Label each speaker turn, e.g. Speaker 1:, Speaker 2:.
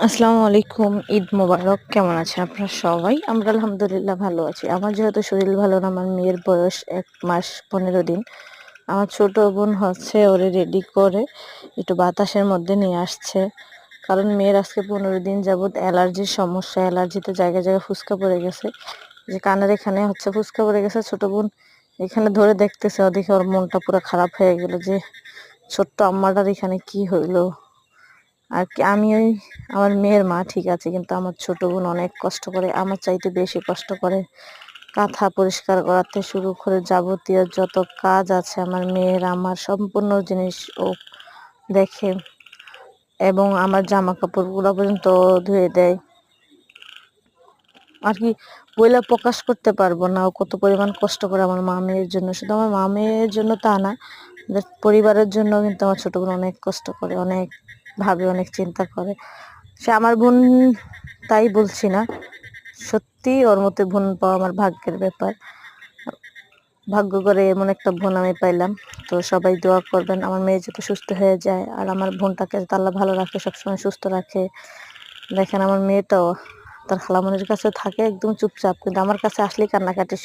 Speaker 1: আসসালামু আলাইকুম, ঈদ মোবারক। কেমন আছেন আপনারা সবাই? আমরা আলহামদুলিল্লাহ ভালো আছি। আমার যেহেতু শরীর ভালো না, আমার মেয়ের বয়স ১ মাস ১৫ দিন। আমার ছোট বোন হচ্ছে ওরে রেডি করে একটু বাতাসের মধ্যে নিয়ে আসছে, কারণ মেয়ের আজকে ১৫ দিন যাবৎ অ্যালার্জির সমস্যা। অ্যালার্জিতে জায়গায় জায়গায় ফুসকা পড়ে গেছে, যে কানের এখানে হচ্ছে ফুসকা পড়ে গেছে। ছোট বোন এখানে ধরে দেখতেছে, ওদিকে ওর মনটা পুরো খারাপ হয়ে গেল যে ছোট্ট আম্মাটার এখানে কি হইলো। আর কি আমি আমার মেয়ের মা ঠিক আছে, কিন্তু আমার ছোট বোন অনেক কষ্ট করে, আমার চাইতে বেশি কষ্ট করে। কাঁথা পরিষ্কার করাতে শুরু করে যাবতীয় যত কাজ আছে আমার মেয়ের, আমার সম্পূর্ণ জিনিস ও দেখে, এবং আমার জামা কাপড়গুলো পর্যন্ত ধুয়ে দেয়। আর কি বইলা প্রকাশ করতে পারবো না ও কত পরিমাণ কষ্ট করে আমার মা মেয়ের জন্য। শুধু আমার মা মেয়ের জন্য তা না, পরিবারের জন্য কিন্তু আমার ছোট বোন অনেক কষ্ট করে, অনেক ভাবে, অনেক চিন্তা করে। সে আমার বোন তাই বলছি না, সত্যি ওর মতো বোন পাওয়া আমার ভাগ্যের ব্যাপার। ভাগ্য করে এমন একটা বোন আমি পাইলাম। তো সবাই দোয়া করবেন আমার মেয়ে যাতে সুস্থ হয়ে যায়, আর আমার বোনটাকে যাতে আল্লাহ ভালো রাখে, সবসময় সুস্থ রাখে। দেখেন আমার মেয়েটাও তার খালামণির কাছে থাকে একদম চুপচাপ, কিন্তু আমার কাছে আসলেই কান্নাকাটি